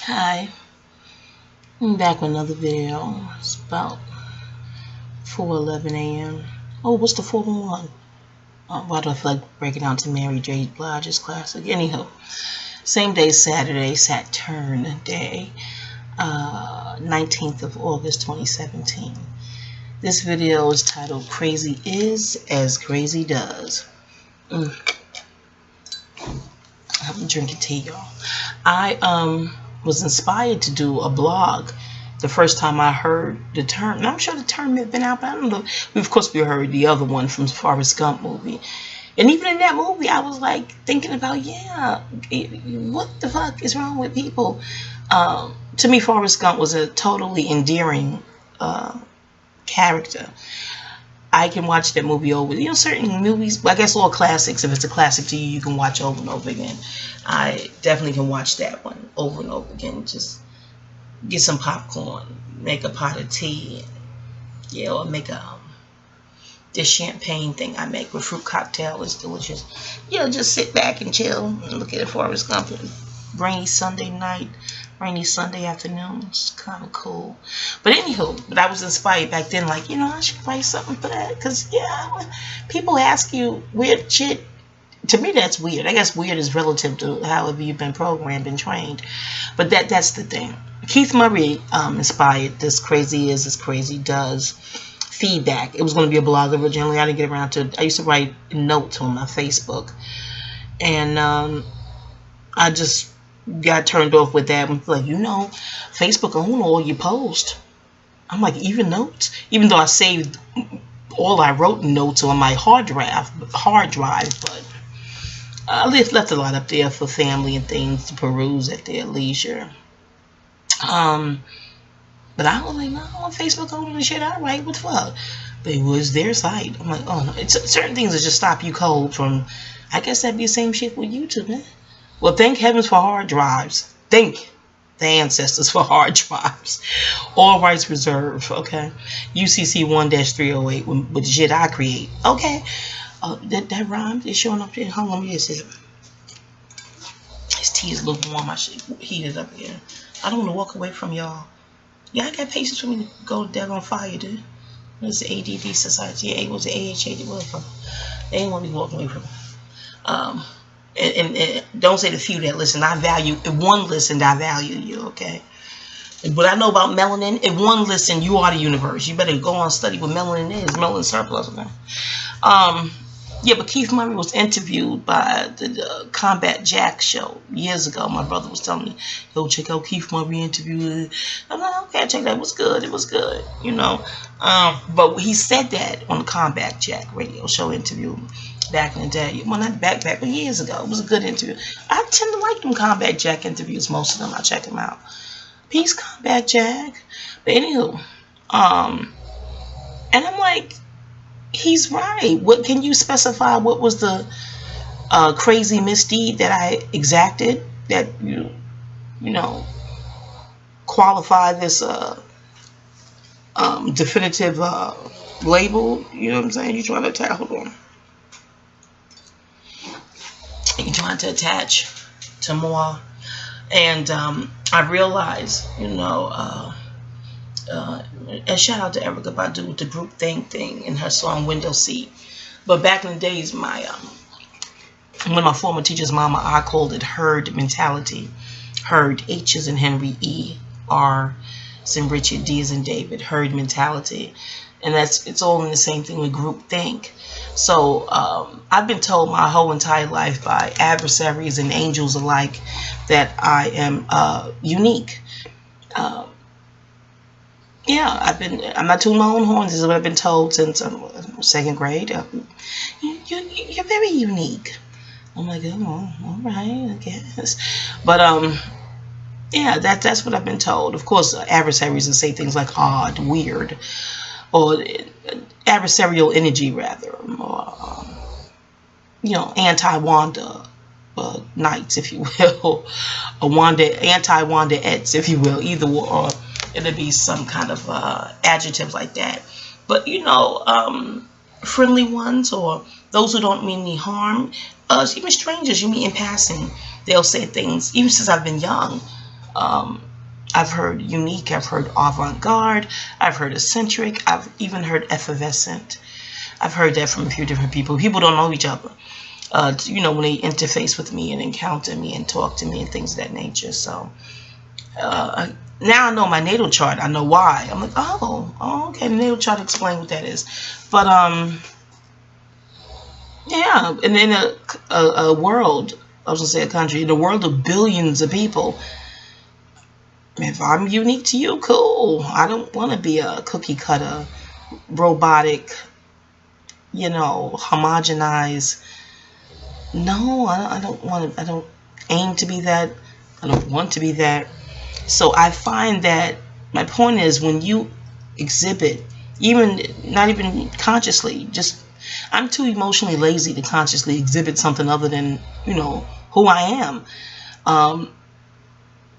Hi, I'm back with another video. It's about 4:11 a.m. Oh, what's the 411? Why do I feel like breaking down to Mary J. Blige's classic? Anyhow, same day, Saturday, Saturn Day, 19th of August, 2017. This video is titled "Crazy Is as Crazy Does." I'm drinking tea, y'all. I was inspired to do a blog the first time I heard the term. And I'm sure the term had been out, but I don't know. Of course, we heard the other one from the Forrest Gump movie. And even in that movie, I was like thinking about, what the fuck is wrong with people? To me, Forrest Gump was a totally endearing character. I can watch that movie over. Certain movies, I guess all classics, if it's a classic to you, you can watch over and over again. I definitely can watch that one over and over again. Just get some popcorn, make a pot of tea, or make this champagne thing I make with fruit cocktail is delicious. Just sit back and chill and look at Forrest Gump. Rainy Sunday night, rainy Sunday afternoon. It's kind of cool. But anywho, I was inspired back then, like, I should write something for that. Because, people ask you weird shit. To me, that's weird. I guess weird is relative to however you've been programmed and trained. But that's the thing. Keith Murray inspired this Crazy Is as Crazy Does feedback. It was going to be a blog originally. I didn't get around to it. I used to write notes on my Facebook. And I just got turned off with that. I'm like, Facebook own all your posts. I'm like, even notes? Even though I saved all I wrote in notes on my hard drive, but I left a lot up there for family and things to peruse at their leisure. But I was like, no, on Facebook owning the shit I write, what the fuck? But it was their site. I'm like, oh no. It's certain things that just stop you cold from, I guess that'd be the same shit with YouTube, man. Well, thank heavens for hard drives. Thank the ancestors for hard drives. All rights reserved, okay? UCC 1-308 with the shit I create. Okay. That rhymed. It's showing up there. Hold on, let me just see. This tea is a little warm. I should heat it up again. I don't want to walk away from y'all. I got patience for me to go dead on fire, dude. It's the ADD Society. It was the AHA. They ain't want me walking away from it. And don't say the few that listen. I value, if one listened, I value you, okay? And what I know about melanin, if one listen, you are the universe. You better go on and study what melanin is. Melanin surplus, okay? But Keith Murray was interviewed by the Combat Jack show years ago. My brother was telling me, yo, check out Keith Murray interview. I'm like, okay, check that. It was good. But he said that on the Combat Jack radio show interview back in the day. Well, not back, but years ago. It was a good interview. I tend to like them Combat Jack interviews, most of them. I check them out. Peace, Combat Jack. But anywho, and I'm like, he's right. What can you specify? What was the crazy misdeed that I exacted that qualify this definitive label? You know what I'm saying? You're trying to attach. Hold on. You're trying to attach to more, and I realized, and shout out to Erica Badu with the group thing in her song Window Seat. But back in the days, one of my former teachers' mama, I called it herd mentality. Herd, H is in Henry, E, R is in Richard, D is in David, herd mentality. And it's all in the same thing with group think. So I've been told my whole entire life by adversaries and angels alike that I am unique. I'm not tooting my own horns. This is what I've been told since second grade. You're very unique. I'm like, oh, all right, I guess. But that's what I've been told. Of course, adversaries will say things like odd, weird, or adversarial energy rather, or anti-Wanda knights, if you will, or anti-Wanda-ettes, if you will, either or. It'll be some kind of adjective like that. But, friendly ones or those who don't mean any harm, even strangers you meet in passing, they'll say things, even since I've been young. I've heard unique, I've heard avant-garde, I've heard eccentric, I've even heard effervescent. I've heard that from a few different people. People don't know each other, you know, when they interface with me and encounter me and talk to me and things of that nature. So now I know my natal chart. I know why. I'm like, oh, okay, the natal chart explain what that is. But yeah, and in a world, I was gonna say a country, in a world of billions of people, if I'm unique to you, cool. I don't want to be a cookie cutter, robotic, you know, homogenized. No, I don't want to. I don't aim to be that. I don't want to be that. So I find that my point is, when you exhibit, even not even consciously, just I'm too emotionally lazy to consciously exhibit something other than, you know, who I am.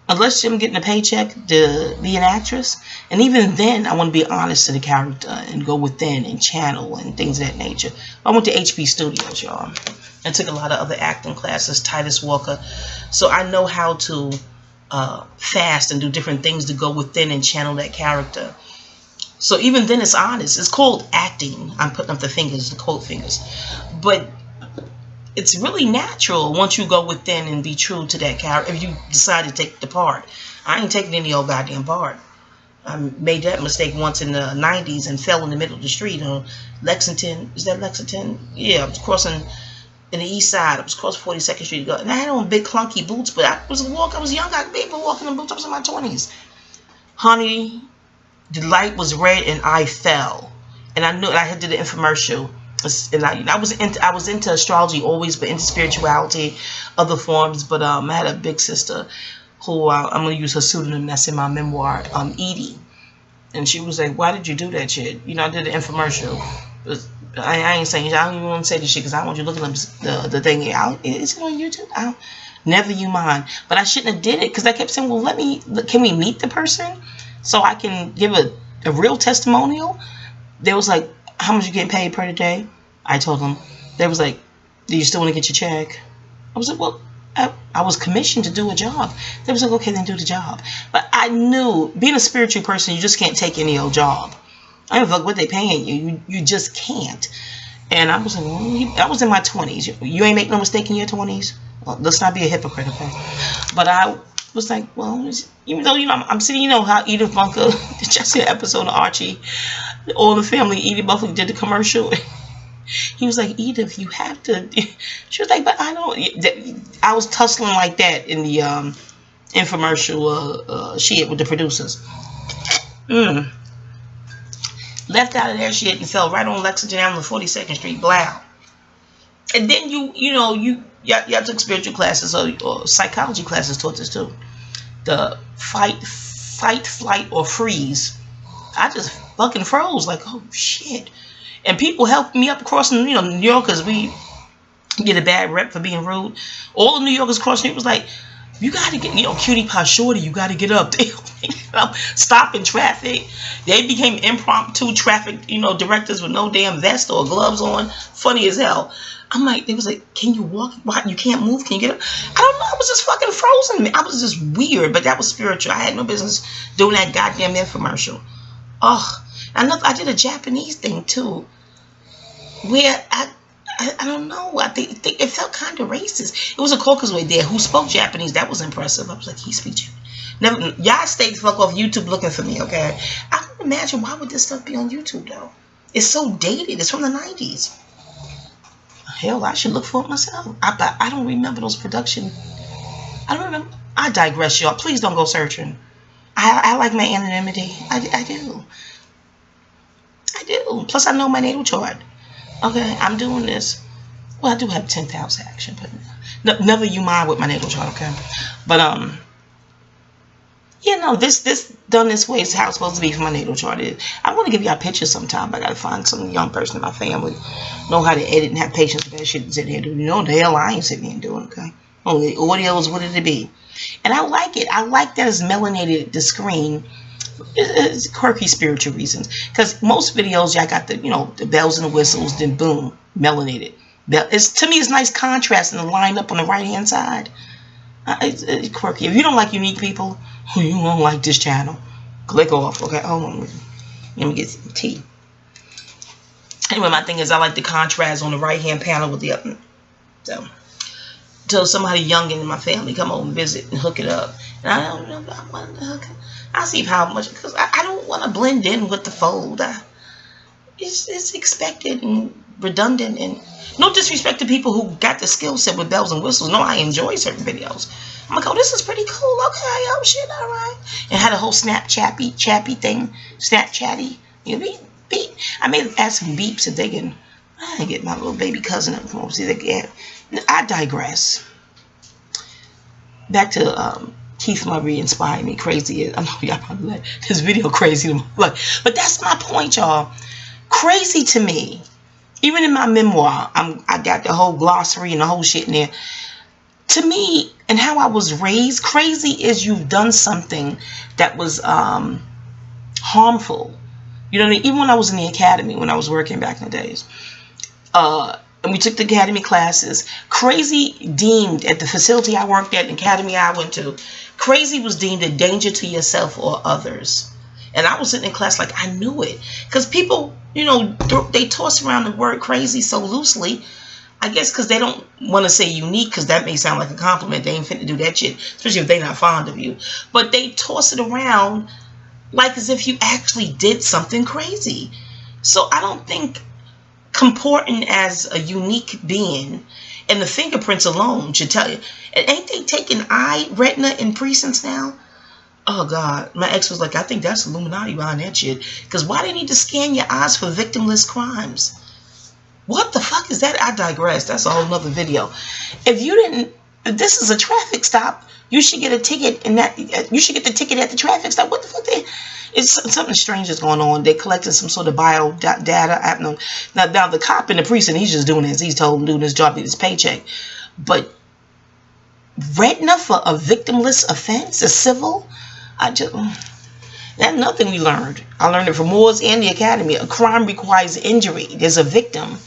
Unless I'm getting a paycheck to be an actress. And even then, I want to be honest to the character and go within and channel and things of that nature. I went to HP Studios, y'all. I took a lot of other acting classes, Titus Walker. So I know how to fast and do different things to go within and channel that character. So even then, it's honest. It's called acting. I'm putting up the fingers, the quote fingers. But it's really natural once you go within and be true to that character. If you decide to take the part, I ain't taking any old goddamn part. I made that mistake once in the 90s and fell in the middle of the street on Lexington. Is that Lexington? Yeah, I was crossing in the east side. I was crossing 42nd Street to go. And I had on big clunky boots, but I was young. I could be able to walk in the boots. I was in my 20s. Honey, the light was red and I fell. And I knew it. I had did the infomercial. And I was into astrology always, but into spirituality, other forms. But I had a big sister who I'm gonna use her pseudonym that's in my memoir, Edie, and she was like, "Why did you do that shit?" You know, I did the infomercial. I ain't saying, I don't even want to say this shit because I don't want you looking up the thing. Is it on YouTube? Never you mind. But I shouldn't have did it because I kept saying, "Well, can we meet the person so I can give a real testimonial?" They was like, "How much you getting paid per day?" I told them. They was like, "Do you still want to get your check?" I was like, "Well, I was commissioned to do a job." They was like, "Okay, then do the job." But I knew, being a spiritual person, you just can't take any old job. I don't know what they paying you. You just can't. And I was like, well, I was in my 20s. You ain't make no mistake in your 20s. Well, let's not be a hypocrite, okay? But I was like, well, even though, you know, I'm sitting, you know, how Edith Bunker, just see an episode of Archie, All the Family, Edith Bunker did the commercial. He was like, "Edith, you have to." She was like, "But I don't." I was tussling like that in the infomercial shit with the producers. Left out of their shit and fell right on Lexington Avenue, 42nd Street, blow. And then y'all took spiritual classes or psychology classes taught this too. The fight, flight, or freeze. I just fucking froze like, oh shit. And people helped me up crossing, you know, New Yorkers, we get a bad rep for being rude. All the New Yorkers crossing it was like, you got to get, you know, cutie pie shorty, you got to get up. They stopping traffic. They became impromptu traffic, you know, directors with no damn vest or gloves on. Funny as hell. I'm like, they was like, can you walk? Why? You can't move? Can you get up? I don't know. I was just fucking frozen. I was just weird, but that was spiritual. I had no business doing that goddamn infomercial. Oh. I did a Japanese thing too, where I don't know. I think it felt kind of racist. It was a Caucasoid there who spoke Japanese. That was impressive. I was like, he speaks Japanese. Y'all stay the fuck off YouTube looking for me, okay? I can imagine, why would this stuff be on YouTube though? It's so dated. It's from the 90s. Hell, I should look for it myself. I don't remember those production. I don't remember. I digress, y'all. Please don't go searching. I like my anonymity. I do. I do. Plus, I know my natal chart. Okay, I'm doing this. Well, I do have 10th house action, but no, never you mind with my natal chart, okay? But yeah, no, this done this way is how it's supposed to be for my natal chart. I want to give y'all pictures sometime. I gotta find some young person in my family know how to edit and have patience with that shit and sit here and do. You know the hell I ain't sitting here and doing, okay? Only audio is what it be, and I like it. I like that it's melanated the screen. It's quirky spiritual reasons, because most videos y'all got the, you know, the bells and the whistles, then boom, melanated. To me, it's nice contrast and the line up on the right hand side. It's quirky. If you don't like unique people, you won't like this channel. Click off. Okay, hold on. Let me get some tea. Anyway, my thing is I like the contrast on the right hand panel with the other. So, till somebody young in my family come over and visit and hook it up. And I don't know if I want to hook it. I see how much, because I don't want to blend in with the fold. It's expected and redundant, and no disrespect to people who got the skill set with bells and whistles. No, I enjoy certain videos. I'm like, oh, this is pretty cool. Okay, oh shit, all right. And had a whole chappy thing, Snapchatty. You know, I may add some beeps if they can. I get my little baby cousin up from overseas again. I digress. Back to Keith Murray inspired me. Crazy. I know y'all probably like this video crazy. Like, but that's my point, y'all. Crazy to me. Even in my memoir, I got the whole glossary and the whole shit in there. To me, and how I was raised, crazy is you've done something that was harmful. You know what I mean? Even when I was in the academy, when I was working back in the days, and we took the academy classes, crazy deemed at the facility I worked at, the academy I went to, crazy was deemed a danger to yourself or others. And I was sitting in class like I knew it. Because people, you know, they toss around the word crazy so loosely. I guess because they don't want to say unique, because that may sound like a compliment. They ain't fit to do that shit, especially if they're not fond of you. But they toss it around like as if you actually did something crazy. So I don't think comporting as a unique being, and the fingerprints alone should tell you. And ain't they taking eye, retina, and precincts now? Oh God, my ex was like, I think that's Illuminati behind that shit. Because why they need to scan your eyes for victimless crimes? What the fuck is that? I digress. That's a whole nother video. If you didn't, if this is a traffic stop, you should get a ticket, and that you should get the ticket at the traffic stop. What the fuck? It's something strange is going on. They collected some sort of bio data. I don't know. Now the cop in the precinct, he's just doing this. He's told him doing his job, his paycheck. But retina for a victimless offense, a civil. That's nothing we learned. I learned it from Moores and the academy. A crime requires injury. There's a victim.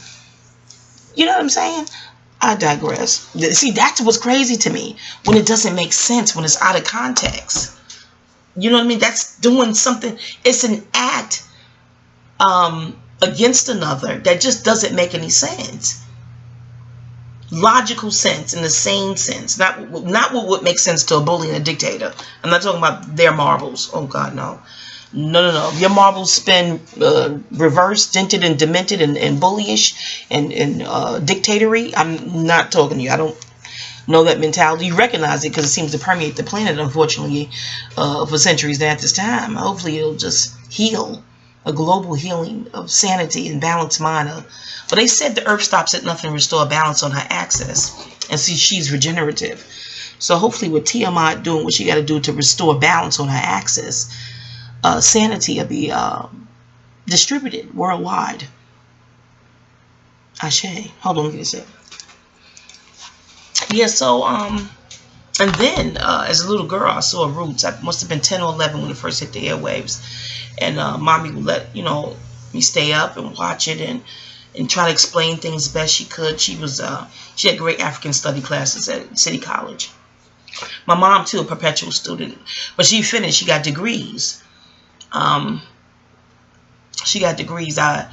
You know what I'm saying? I digress. See, that's what's crazy to me. When it doesn't make sense, when it's out of context. You know what I mean? That's doing something. It's an act against another that just doesn't make any sense. Logical sense, in the same sense. Not what would make sense to a bully and a dictator. I'm not talking about their marbles. Oh, God, no. No. If your marbles spin reversed, dented, and demented, and bullyish, and dictatory, I'm not talking to you. I don't know that mentality. You recognize it because it seems to permeate the planet, unfortunately, for centuries at this time. Hopefully, it'll just heal. A global healing of sanity and balanced mind. But they said the earth stops at nothing to restore balance on her axis. And see, she's regenerative. So hopefully with Tiamat doing what she got to do to restore balance on her axis, sanity will be distributed worldwide. Ashe. Hold on, let me get this. Yeah, so, and then as a little girl, I saw Roots. I must have been 10 or 11 when it first hit the airwaves. And mommy would let, me stay up and watch it and try to explain things best she could. She had great African study classes at City College. My mom, too, a perpetual student. But she finished. She got degrees. She got degrees. I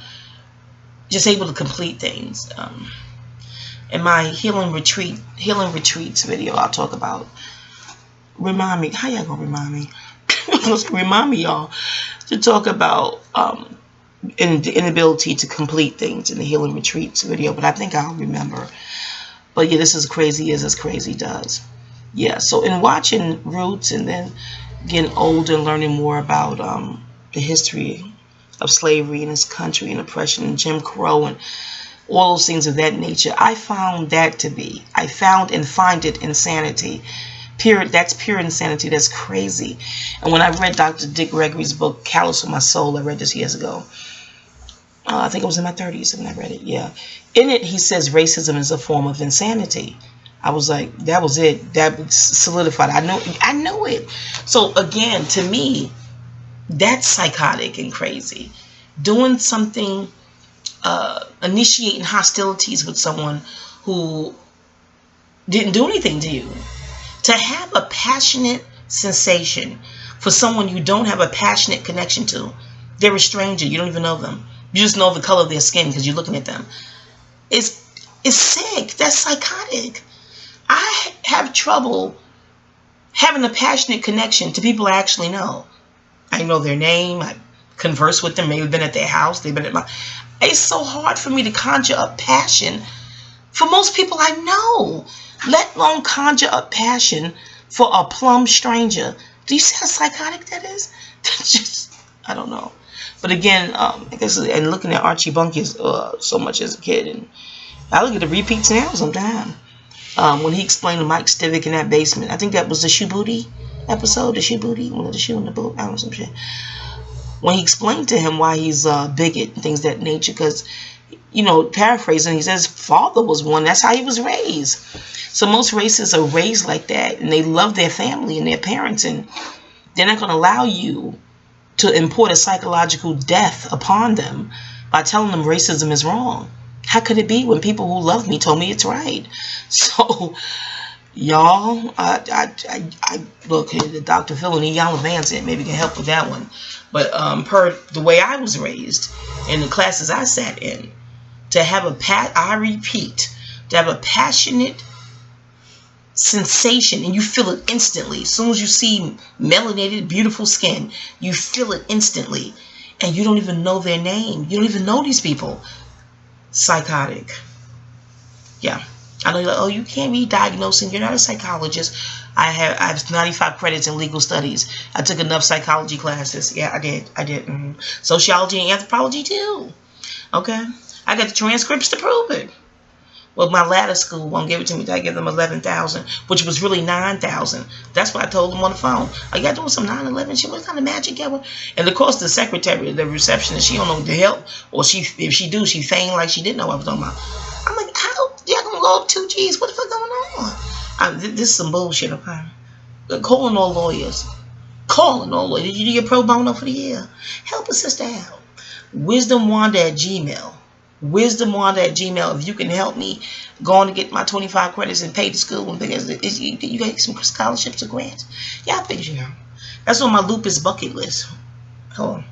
just able to complete things. In my healing retreats video, I'll talk about. Remind me. How y'all gonna remind me? Remind me, y'all, to talk about the inability to complete things in the healing retreats video. But I think I'll remember. But yeah, this is crazy as crazy does. Yeah, so in watching Roots and then getting older and learning more about the history of slavery in this country and oppression and Jim Crow and all those things of that nature, I found and find it insanity. That's pure insanity. That's crazy. And when I read Dr. Dick Gregory's book, Callous on My Soul, I read this years ago. I think it was in my 30s when I read it. Yeah. In it, he says racism is a form of insanity. I was like, that was it. That solidified. I know it. So again, to me, that's psychotic and crazy. Doing something, initiating hostilities with someone who didn't do anything to you. To have a passionate sensation for someone you don't have a passionate connection to. They're a stranger. You don't even know them. You just know the color of their skin because you're looking at them. It's sick. That's psychotic. I have trouble having a passionate connection to people I actually know. I know their name. I converse with them. Maybe been at their house. They've been at my... It's so hard for me to conjure up passion for most people I know, let alone conjure up passion for a plumb stranger. Do you see how psychotic that is? Just, I don't know. But again, I guess, and looking at Archie Bunkie so much as a kid, and I look at the repeats now sometimes. When he explained to Mike Stivic in that basement, I think that was the Shoe Booty episode, the Shoe Booty, one of the shoe in the boot, I don't know, some shit. When he explained to him why he's a bigot and things of that nature, because, you know, paraphrasing, he says his father was one. That's how he was raised. So most racists are raised like that, and they love their family and their parents, and they're not going to allow you to import a psychological death upon them by telling them racism is wrong. How could it be when people who love me told me it's right? So, y'all, I look at Dr. Phil and Iyanla Vanzant, maybe can help with that one. But per the way I was raised in the classes I sat in, to have I repeat, to have a passionate sensation, and you feel it instantly. As soon as you see melanated, beautiful skin, you feel it instantly, and you don't even know their name. You don't even know these people. Psychotic. Yeah. I know you're like, oh, you can't be diagnosing. You're not a psychologist. I have 95 credits in legal studies. I took enough psychology classes. Yeah, I did. Sociology and anthropology too. Okay. I got the transcripts to prove it. Well, my latter school won't give it to me. I give them 11,000, which was really 9,000. That's what I told them on the phone. Are you doing some 9/11 shit? What kind of magic ever? And of course, the secretary, the receptionist, she don't know the help, or if she do, she feigned like she didn't know what I was talking about. I'm like, how y'all gonna go up 2 G's? What the fuck going on? This is some bullshit, okay? Calling all lawyers. Did you do your pro bono for the year? Help a sister out. WisdomWanda@gmail. WisdomWanda@gmail. If you can help me go on to get my 25 credits and pay the school, and because you get some scholarships or grants. Yeah, I think you know. That's on my lupus bucket list. Hold on.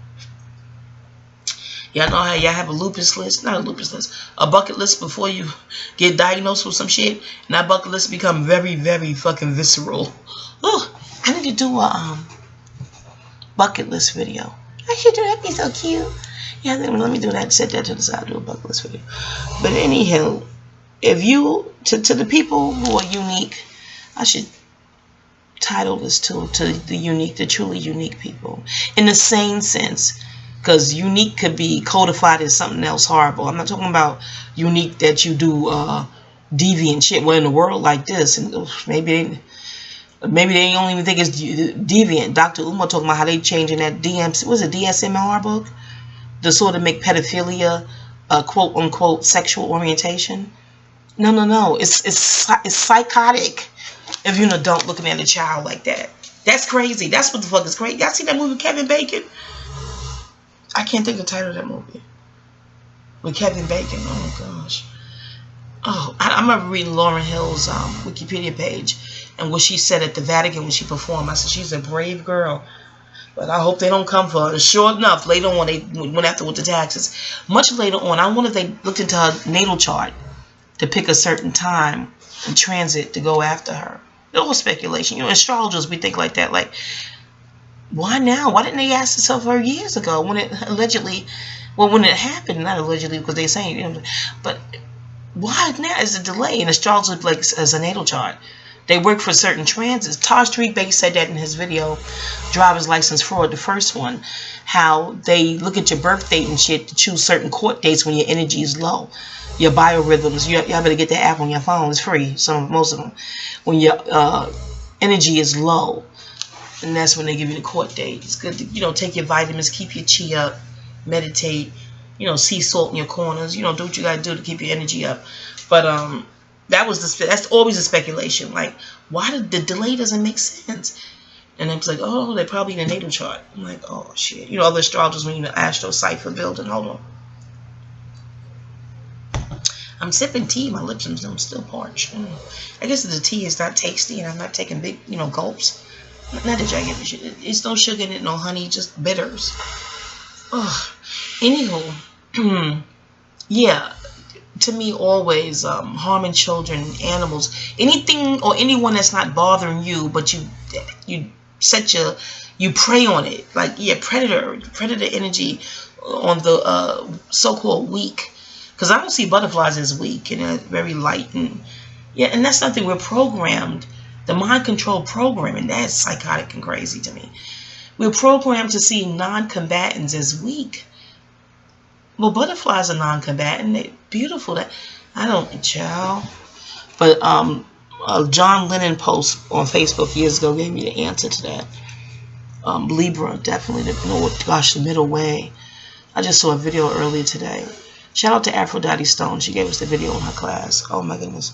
Y'all know how y'all have a lupus list? Not a lupus list. A bucket list before you get diagnosed with some shit. And that bucket list become very, very fucking visceral. Oh, I need to do a bucket list video. I should do that. That'd be so cute. Yeah, then let me do that. Set that to the side. Do a bucket list video. But anyhow, if you to the people who are unique, I should title this to the truly unique people in the same sense. Because unique could be codified as something else horrible. I'm not talking about unique that you do deviant shit. Well, in a world like this, and maybe they don't even think it's deviant. Dr. Umar talking about how they changing that DSM book to sort of make pedophilia a quote unquote sexual orientation. No. It's psychotic if you're an adult looking at a child like that. That's crazy. That's what the fuck is crazy. Y'all see that movie Kevin Bacon? I can't think of the title of that movie. With Kevin Bacon. Oh, gosh. Oh, I remember reading Lauryn Hill's Wikipedia page and what she said at the Vatican when she performed. I said, she's a brave girl. But I hope they don't come for her. Sure enough, later on, they went after with the taxes. Much later on, I wonder if they looked into her natal chart to pick a certain time in transit to go after her. It's all speculation. You know, astrologers, we think like that. Like, why now? Why didn't they ask this of her years ago when it allegedly, well, when it happened, not allegedly because they're saying, you know, but why now is a delay in astrology like as a natal chart? They work for certain transits. Taj Street Bay said that in his video, Driver's License Fraud, the first one, how they look at your birth date and shit to choose certain court dates when your energy is low. Your biorhythms, y'all better get that app on your phone. It's free, most of them. When your energy is low. And that's when they give you the court date. It's good to, you know, take your vitamins, keep your chi up, meditate, you know, sea salt in your corners, you know, do what you got to do to keep your energy up. But that's always a speculation. Like, why did the delay doesn't make sense? And it's like, oh, they're probably in a natal chart. I'm like, oh, shit. You know, other astrologers when you know, Astro Cipher building. Hold on. I'm sipping tea. My lips are still parched. I guess the tea is not tasty, and I'm not taking big, gulps. Not that y'all get the shit. It's no sugar in it, no honey, just bitters. Ugh. Anywho, yeah. To me, always harming children, animals, anything or anyone that's not bothering you, but you prey on it, like predator energy on the so-called weak. Because I don't see butterflies as weak and very light, and and that's nothing. We're programmed, the mind control programming. That's psychotic and crazy to me. We're programmed to see non-combatants as weak. Well, butterflies are non-combatant. They're beautiful. That I don't, child. But John Lennon post on Facebook years ago gave me the answer to that. Libra, definitely the middle way. I just saw a video earlier today. Shout out to Aphrodite Stone. She gave us the video in her class. Oh my goodness.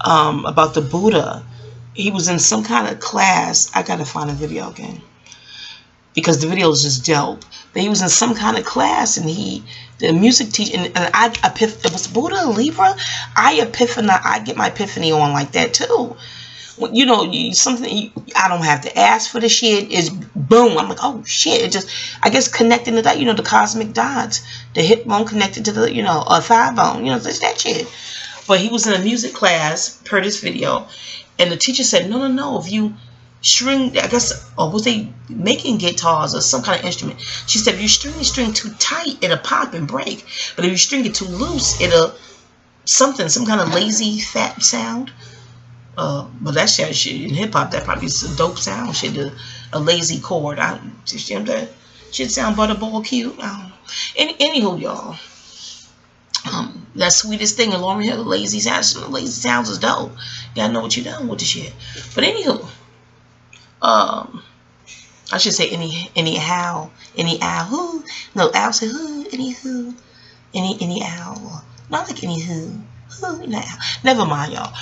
About the Buddha. He was in some kind of class. I gotta find a video again, because the video is just dope. But he was in some kind of class, and the music teacher, and it was Buddha, Libra. I get my epiphany on like that too. Something I don't have to ask for the shit. Is boom. I'm like, oh shit. It just, I guess, connecting to that, the cosmic dots, the hip bone connected to the, a thigh bone, it's that shit. But he was in a music class per this video, and the teacher said, no, if you string, I guess, or was they making guitars or some kind of instrument? She said, if you string the string too tight, it'll pop and break. But if you string it too loose, it'll some kind of lazy fat sound. But that shit in hip hop, that probably is a dope sound. Shit, a lazy chord. That shit sound butterball cute. Anywho, y'all, that sweetest thing in Lauryn Hill, the lazy sounds. The lazy sounds is dope. You gotta know what you're doing with the shit. But anywho. I should say anyhow, who? No, Al said who, anywho, any owl. Not like anywho, who, now. Never mind, y'all.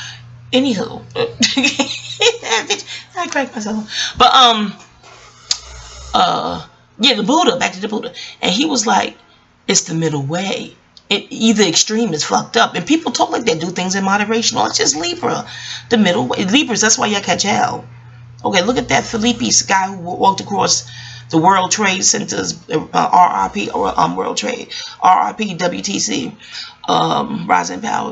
Anywho, I cracked myself. But yeah, the Buddha. Back to the Buddha, and he was like, it's the middle way. Either extreme is fucked up, and people talk like they do things in moderation. Or it's just Libra, the middle way. Libras. That's why y'all catch hell. Okay, look at that Felipe's guy who walked across the World Trade Center's RRP or World Trade, RRP, WTC, Rising Power.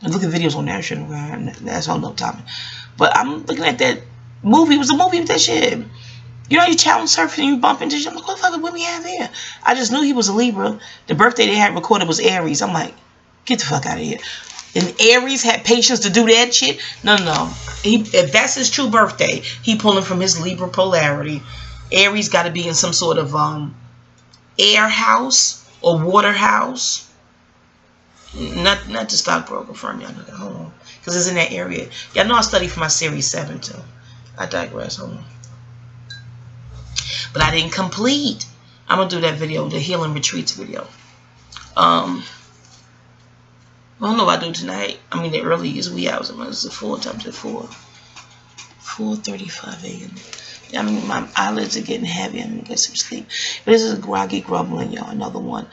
Look at videos on that shit. That's all no topic. But I'm looking at that movie. It was a movie with that shit. You challenge surfing and you bump into shit. I'm like, what the fuck did we have here? I just knew he was a Libra. The birthday they had recorded was Aries. I'm like, get the fuck out of here. And Aries had patience to do that shit? No. If that's his true birthday, he pulling from his Libra polarity. Aries got to be in some sort of air house or water house. Not the stockbroker firm, y'all. Hold on, because it's in that area. Y'all know I study for my Series 7 too. I digress. Hold on. But I didn't complete. I'm gonna do that video, the Healing Retreats video. I don't know what I do tonight. I mean, the earliest wee hours. It's a 4:35 a.m. I mean, my eyelids are getting heavy. I'm gonna get some sleep. But this is a groggy grumbling, y'all. Another one.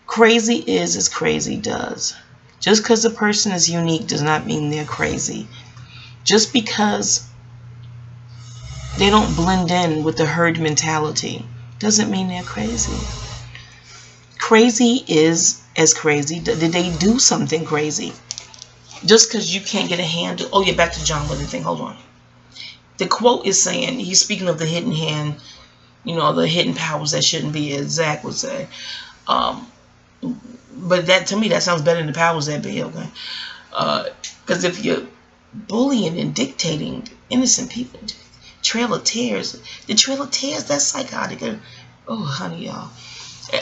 Crazy is as crazy does. Just because a person is unique does not mean they're crazy. Just because they don't blend in with the herd mentality doesn't mean they're crazy. Crazy is as crazy. Did they do something crazy? Just because you can't get a handle. Oh, yeah, back to John Lennon thing. Hold on. The quote is saying, he's speaking of the hidden hand, the hidden powers that shouldn't be, as Zach would say. But that, to me, that sounds better than the powers that be, okay? Because if you're bullying and dictating innocent people, Trail of Tears, the Trail of Tears, that's psychotic. Oh, honey, y'all.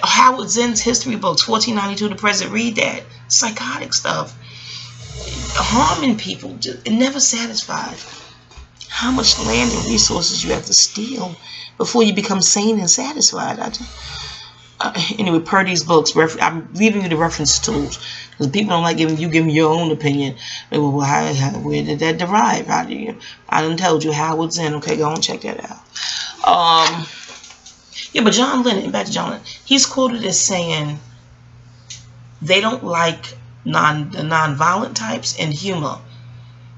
Howard Zinn's history books, 1492 to present, read that. Psychotic stuff. Harming people, it never satisfied. How much land and resources you have to steal before you become sane and satisfied? Anyway, per these books, I'm leaving you the reference tools because people don't like giving your own opinion. Well, where did that derive? I done told you Howard Zinn. Okay, go and check that out. Yeah, but John Lennon, back to John Lennon, he's quoted as saying they don't like the non-violent types, and humor.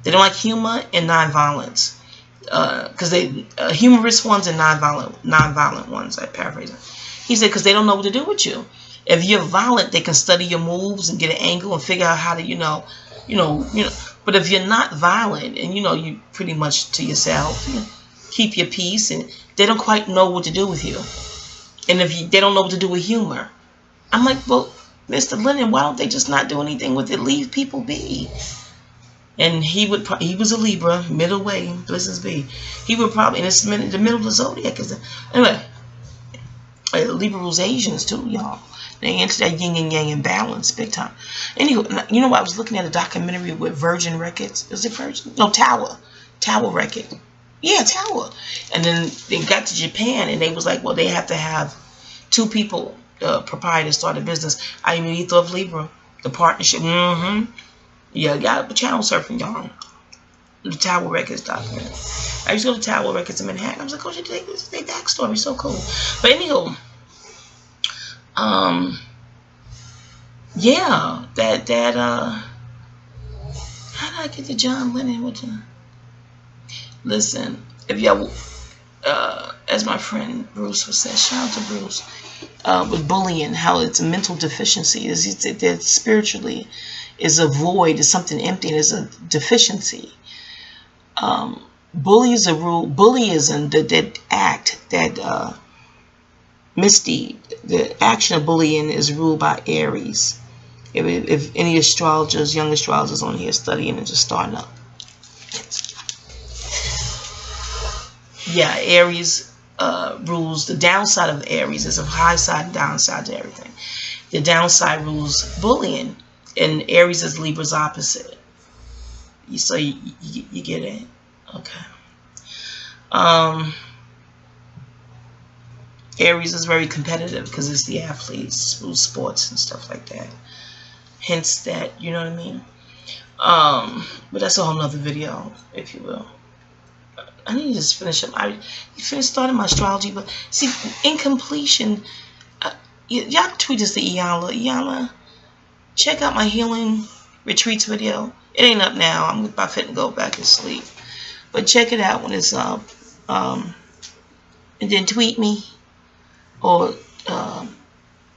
They don't like humor and non-violence. Because they humorous ones and non-violent ones. I paraphrase it. He said because they don't know what to do with you. If you're violent, they can study your moves and get an angle and figure out how to, you know. But if you're not violent and you pretty much to yourself, keep your peace, and they don't quite know what to do with you. And if they don't know what to do with humor, I'm like, well, Mr. Lennon, why don't they just not do anything with it? Leave people be. And he was a Libra, middle way, blessings be. He would probably, and it's in the middle of the zodiac. Anyway, Libra rules Asians too, y'all. They into that yin and yang imbalance big time. Anyway, you know what? I was looking at a documentary with Virgin Records. Is it Virgin? No, Tower Record. Yeah, Tower. And then they got to Japan, and they was like, well, they have to have 2 people, proprietors, start a business. I immediately thought of Libra, the partnership. Yeah, got channel surfing, y'all. The Tower Records documentary. I used to go to Tower Records in Manhattan. I was like, oh, shit, they backstory, so cool. But anywho, yeah, how did I get to John Lennon? Listen, if y'all, as my friend Bruce was saying, shout out to Bruce, with bullying, how it's a mental deficiency. That spiritually is a void, is something empty, and is a deficiency. Bullyism, that act, that misdeed, the action of bullying is ruled by Aries. If any astrologers, young astrologers on here studying and just starting up. Yeah, Aries rules, the downside of Aries is a high side and downside to everything. The downside rules bullying, and Aries is Libra's opposite. So you get it? Okay. Aries is very competitive because it's the athletes, sports and stuff like that. Hence that, you know what I mean? But that's a whole nother video, if you will. I need to just finish up. I finished starting my astrology, but see, in completion, y'all tweet us to Iyanla. Iyanla, check out my healing retreats video. It ain't up now. I'm about to go back to sleep. But check it out when it's up. And then tweet me or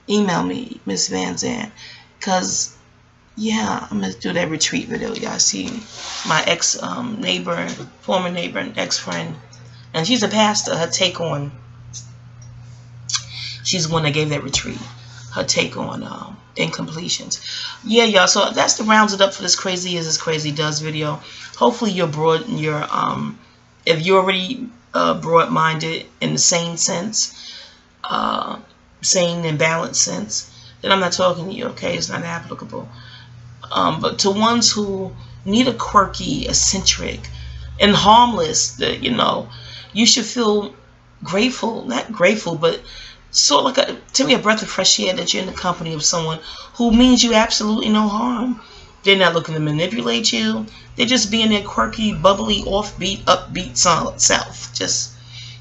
email me, Miss Van Zandt. Because, yeah, I'm going to do that retreat video. Y'all see my ex-neighbor, former neighbor and ex-friend. And she's a pastor. Her take on, she's the one that gave that retreat. Her take on incompletions. Yeah, y'all. So that's the rounds it up for this Crazy Is As Crazy Does video. Hopefully you're broad in your, if you're already broad-minded in the sane sense, sane and balanced sense, then I'm not talking to you, okay? It's not applicable. But to ones who need a quirky, eccentric, and harmless, you know, you should feel grateful. Not grateful, but sort of like, to me, a breath of fresh air that you're in the company of someone who means you absolutely no harm. They're not looking to manipulate you. They're just being their quirky, bubbly, offbeat, upbeat self. Just,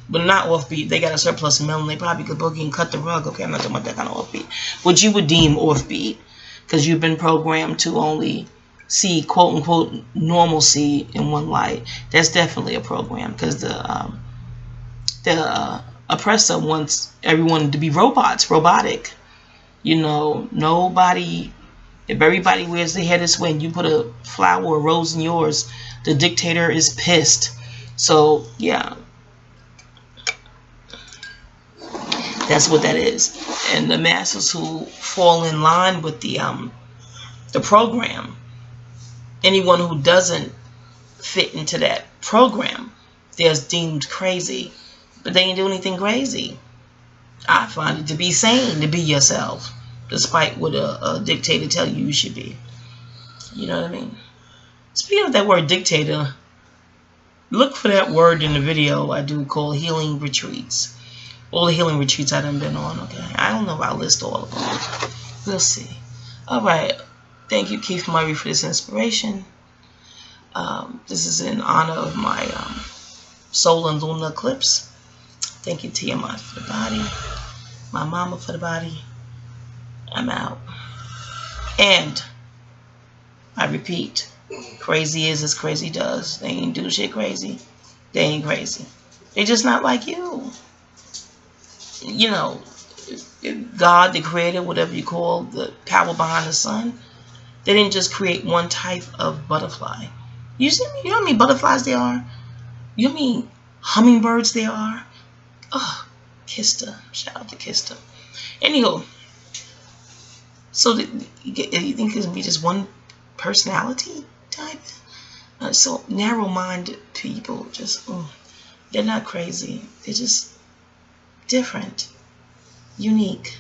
but not offbeat. They got a surplus of melanin. They probably could boogie and cut the rug. Okay, I'm not talking about that kind of offbeat. What you would deem offbeat, because you've been programmed to only see quote unquote normalcy in one light. That's definitely a program, because the oppressor wants everyone to be robotic. You know, nobody. If everybody wears their hair this way and you put a flower or a rose in yours, the dictator is pissed. So, yeah. That's what that is. And the masses who fall in line with the program, anyone who doesn't fit into that program, they're deemed crazy. But they ain't do anything crazy. I find it to be sane to be yourself, despite what a dictator tell you should be. You know what I mean? Speaking of that word dictator, look for that word in the video I do called healing retreats. All the healing retreats I done been on, okay? I don't know if I'll list all of them. We'll see. Alright. Thank you, Keith Murray, for this inspiration. This is in honor of my solar and lunar eclipse. Thank you, Tiamat, for the body. My mama for the body. I'm out. And I repeat, crazy is as crazy does. They ain't do shit crazy. They ain't crazy. They just not like you. You know, God, the creator, whatever you call the power behind the sun, they didn't just create one type of butterfly. You see me? You know how many butterflies there are? You know how many hummingbirds there are? Oh, Kista. Shout out to Kista. Anywho, so you think it's going to be just one personality type? So narrow-minded people, just, they're not crazy. They're just different, unique,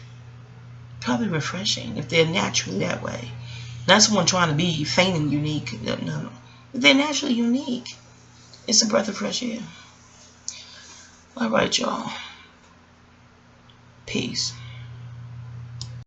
probably refreshing if they're naturally that way. Not someone trying to be feigning unique. No. If they're naturally unique, it's a breath of fresh air. All right, y'all. Peace.